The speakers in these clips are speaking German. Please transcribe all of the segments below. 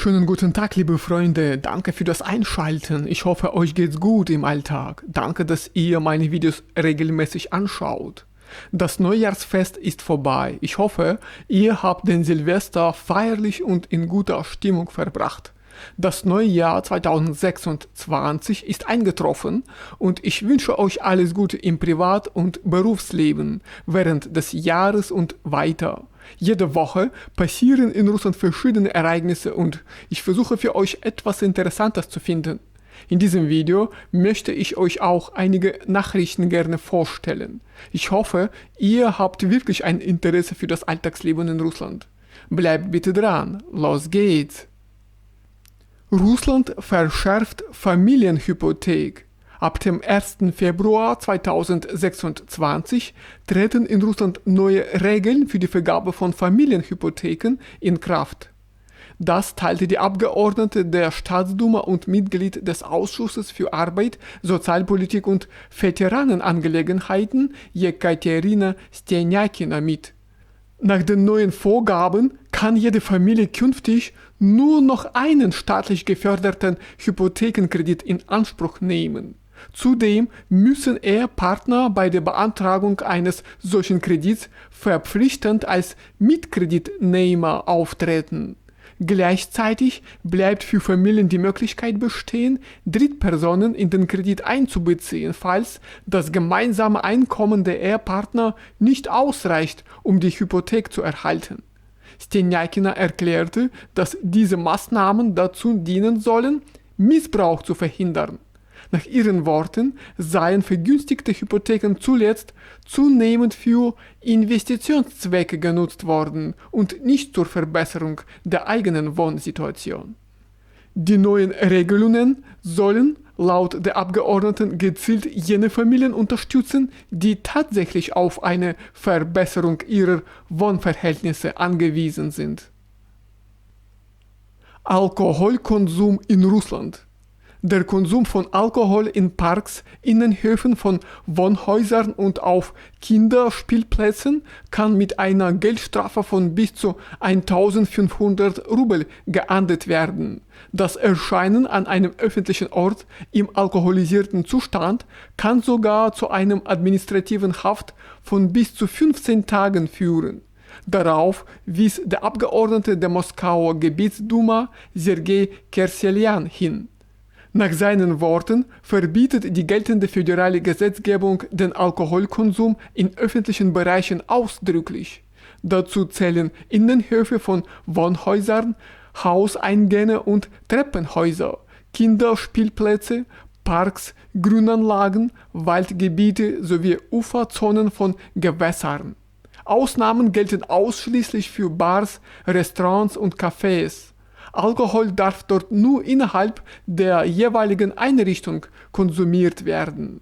Schönen guten Tag, liebe Freunde. Danke für das Einschalten. Ich hoffe, euch geht's gut im Alltag. Danke, dass ihr meine Videos regelmäßig anschaut. Das Neujahrsfest ist vorbei. Ich hoffe, ihr habt den Silvester feierlich und in guter Stimmung verbracht. Das neue Jahr 2026 ist eingetroffen und ich wünsche euch alles Gute im Privat- und Berufsleben während des Jahres und weiter. Jede Woche passieren in Russland verschiedene Ereignisse und ich versuche für euch etwas Interessantes zu finden. In diesem Video möchte ich euch auch einige Nachrichten gerne vorstellen. Ich hoffe, ihr habt wirklich ein Interesse für das Alltagsleben in Russland. Bleibt bitte dran, los geht's! Russland verschärft Familienhypothek. Ab dem 1. Februar 2026 treten in Russland neue Regeln für die Vergabe von Familienhypotheken in Kraft. Das teilte die Abgeordnete der Staatsduma und Mitglied des Ausschusses für Arbeit, Sozialpolitik und Veteranenangelegenheiten Jekaterina Stenjakina mit. Nach den neuen Vorgaben kann jede Familie künftig nur noch einen staatlich geförderten Hypothekenkredit in Anspruch nehmen. Zudem müssen Ehepartner bei der Beantragung eines solchen Kredits verpflichtend als Mitkreditnehmer auftreten. Gleichzeitig bleibt für Familien die Möglichkeit bestehen, Drittpersonen in den Kredit einzubeziehen, falls das gemeinsame Einkommen der Ehepartner nicht ausreicht, um die Hypothek zu erhalten. Stenjakina erklärte, dass diese Maßnahmen dazu dienen sollen, Missbrauch zu verhindern. Nach ihren Worten seien vergünstigte Hypotheken zuletzt zunehmend für Investitionszwecke genutzt worden und nicht zur Verbesserung der eigenen Wohnsituation. Die neuen Regelungen sollen laut der Abgeordneten gezielt jene Familien unterstützen, die tatsächlich auf eine Verbesserung ihrer Wohnverhältnisse angewiesen sind. Alkoholkonsum in Russland. Der Konsum von Alkohol in Parks, Innenhöfen von Wohnhäusern und auf Kinderspielplätzen kann mit einer Geldstrafe von bis zu 1500 Rubel geahndet werden. Das Erscheinen an einem öffentlichen Ort im alkoholisierten Zustand kann sogar zu einem administrativen Haft von bis zu 15 Tagen führen. Darauf wies der Abgeordnete der Moskauer Gebietsduma Sergei Kerselyan hin. Nach seinen Worten verbietet die geltende föderale Gesetzgebung den Alkoholkonsum in öffentlichen Bereichen ausdrücklich. Dazu zählen Innenhöfe von Wohnhäusern, Hauseingänge und Treppenhäuser, Kinderspielplätze, Parks, Grünanlagen, Waldgebiete sowie Uferzonen von Gewässern. Ausnahmen gelten ausschließlich für Bars, Restaurants und Cafés. Alkohol darf dort nur innerhalb der jeweiligen Einrichtung konsumiert werden.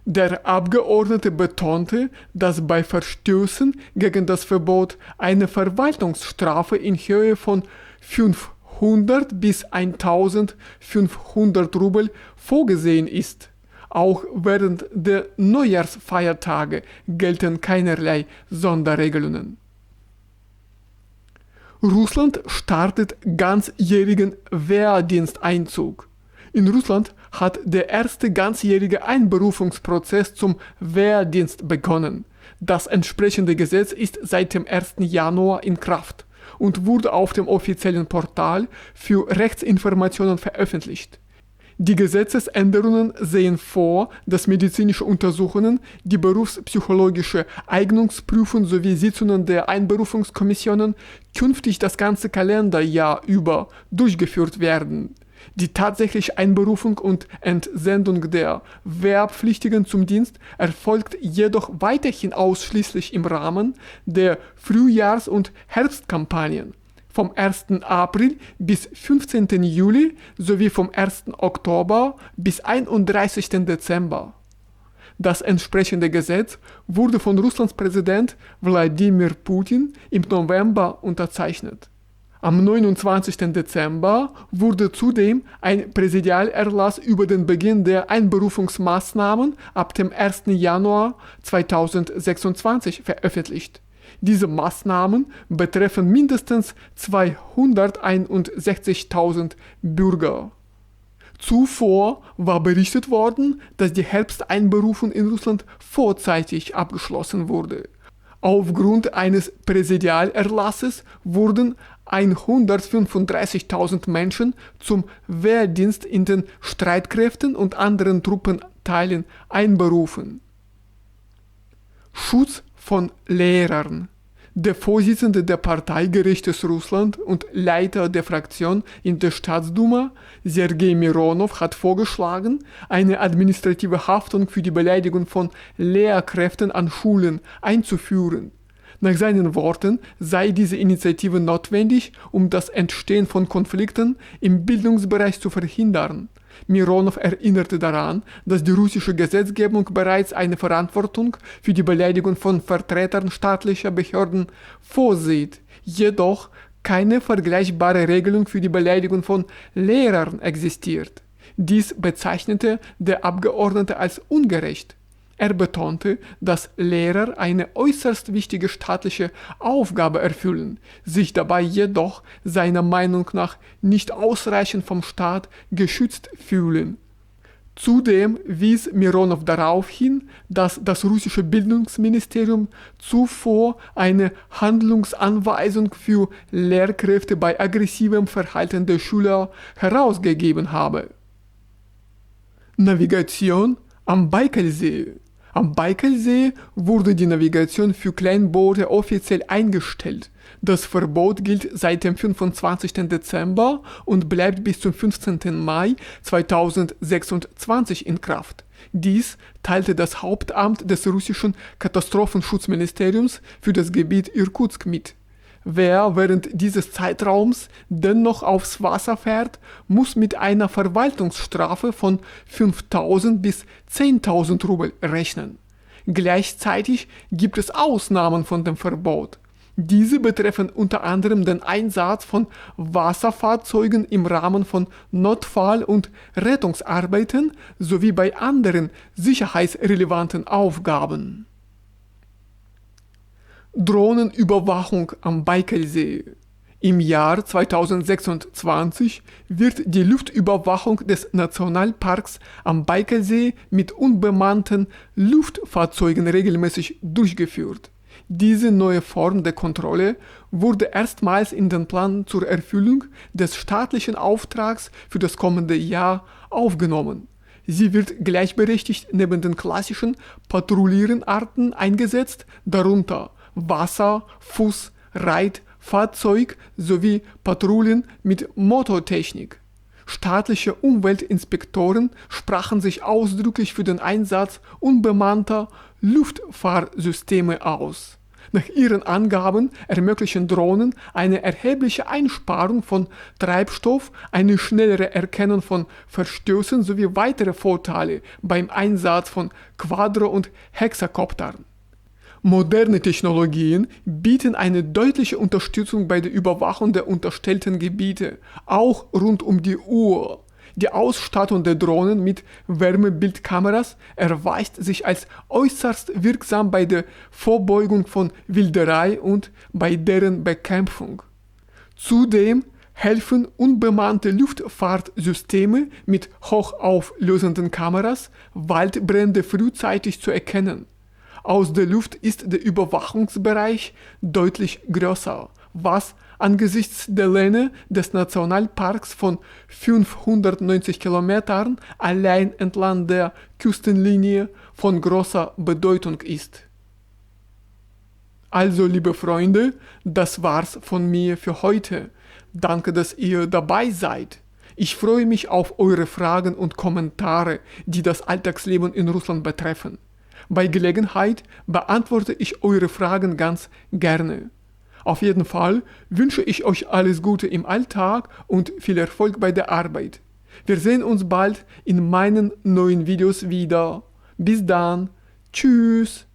Der Abgeordnete betonte, dass bei Verstößen gegen das Verbot eine Verwaltungsstrafe in Höhe von 500 bis 1500 Rubel vorgesehen ist. Auch während der Neujahrsfeiertage gelten keinerlei Sonderregelungen. Russland startet ganzjährigen Wehrdiensteinzug. In Russland hat der erste ganzjährige Einberufungsprozess zum Wehrdienst begonnen. Das entsprechende Gesetz ist seit dem 1. Januar in Kraft und wurde auf dem offiziellen Portal für Rechtsinformationen veröffentlicht. Die Gesetzesänderungen sehen vor, dass medizinische Untersuchungen, die berufspsychologische Eignungsprüfung sowie Sitzungen der Einberufungskommissionen künftig das ganze Kalenderjahr über durchgeführt werden. Die tatsächliche Einberufung und Entsendung der Wehrpflichtigen zum Dienst erfolgt jedoch weiterhin ausschließlich im Rahmen der Frühjahrs- und Herbstkampagnen. Vom 1. April bis 15. Juli sowie vom 1. Oktober bis 31. Dezember. Das entsprechende Gesetz wurde von Russlands Präsident Wladimir Putin im November unterzeichnet. Am 29. Dezember wurde zudem ein Präsidialerlass über den Beginn der Einberufungsmaßnahmen ab dem 1. Januar 2026 veröffentlicht. Diese Maßnahmen betreffen mindestens 261.000 Bürger. Zuvor war berichtet worden, dass die Herbsteinberufung in Russland vorzeitig abgeschlossen wurde. Aufgrund eines Präsidialerlasses wurden 135.000 Menschen zum Wehrdienst in den Streitkräften und anderen Truppenteilen einberufen. Schutz von Lehrern. Der Vorsitzende der Partei Gerechtes Russland und Leiter der Fraktion in der Staatsduma, Sergei Mironov, hat vorgeschlagen, eine administrative Haftung für die Beleidigung von Lehrkräften an Schulen einzuführen. Nach seinen Worten sei diese Initiative notwendig, um das Entstehen von Konflikten im Bildungsbereich zu verhindern. Mironov erinnerte daran, dass die russische Gesetzgebung bereits eine Verantwortung für die Beleidigung von Vertretern staatlicher Behörden vorsieht, jedoch keine vergleichbare Regelung für die Beleidigung von Lehrern existiert. Dies bezeichnete der Abgeordnete als ungerecht. Er betonte, dass Lehrer eine äußerst wichtige staatliche Aufgabe erfüllen, sich dabei jedoch seiner Meinung nach nicht ausreichend vom Staat geschützt fühlen. Zudem wies Mironov darauf hin, dass das russische Bildungsministerium zuvor eine Handlungsanweisung für Lehrkräfte bei aggressivem Verhalten der Schüler herausgegeben habe. Navigation am Baikalsee. Am Baikalsee wurde die Navigation für Kleinboote offiziell eingestellt. Das Verbot gilt seit dem 25. Dezember und bleibt bis zum 15. Mai 2026 in Kraft. Dies teilte das Hauptamt des russischen Katastrophenschutzministeriums für das Gebiet Irkutsk mit. Wer während dieses Zeitraums dennoch aufs Wasser fährt, muss mit einer Verwaltungsstrafe von 5.000 bis 10.000 Rubel rechnen. Gleichzeitig gibt es Ausnahmen von dem Verbot. Diese betreffen unter anderem den Einsatz von Wasserfahrzeugen im Rahmen von Notfall- und Rettungsarbeiten sowie bei anderen sicherheitsrelevanten Aufgaben. Drohnenüberwachung am Baikalsee. Im Jahr 2026 wird die Luftüberwachung des Nationalparks am Baikalsee mit unbemannten Luftfahrzeugen regelmäßig durchgeführt. Diese neue Form der Kontrolle wurde erstmals in den Plan zur Erfüllung des staatlichen Auftrags für das kommende Jahr aufgenommen. Sie wird gleichberechtigt neben den klassischen Patrouillenarten eingesetzt, darunter Wasser-, Fuß-, Reit-, Fahrzeug sowie Patrouillen mit Motortechnik. Staatliche Umweltinspektoren sprachen sich ausdrücklich für den Einsatz unbemannter Luftfahrsysteme aus. Nach ihren Angaben ermöglichen Drohnen eine erhebliche Einsparung von Treibstoff, eine schnellere Erkennung von Verstößen sowie weitere Vorteile beim Einsatz von Quadro- und Hexakoptern. Moderne Technologien bieten eine deutliche Unterstützung bei der Überwachung der unterstellten Gebiete, auch rund um die Uhr. Die Ausstattung der Drohnen mit Wärmebildkameras erweist sich als äußerst wirksam bei der Vorbeugung von Wilderei und bei deren Bekämpfung. Zudem helfen unbemannte Luftfahrtsysteme mit hochauflösenden Kameras, Waldbrände frühzeitig zu erkennen. Aus der Luft ist der Überwachungsbereich deutlich größer, was angesichts der Länge des Nationalparks von 590 Kilometern allein entlang der Küstenlinie von großer Bedeutung ist. Also, liebe Freunde, das war's von mir für heute. Danke, dass ihr dabei seid. Ich freue mich auf eure Fragen und Kommentare, die das Alltagsleben in Russland betreffen. Bei Gelegenheit beantworte ich eure Fragen ganz gerne. Auf jeden Fall wünsche ich euch alles Gute im Alltag und viel Erfolg bei der Arbeit. Wir sehen uns bald in meinen neuen Videos wieder. Bis dann. Tschüss.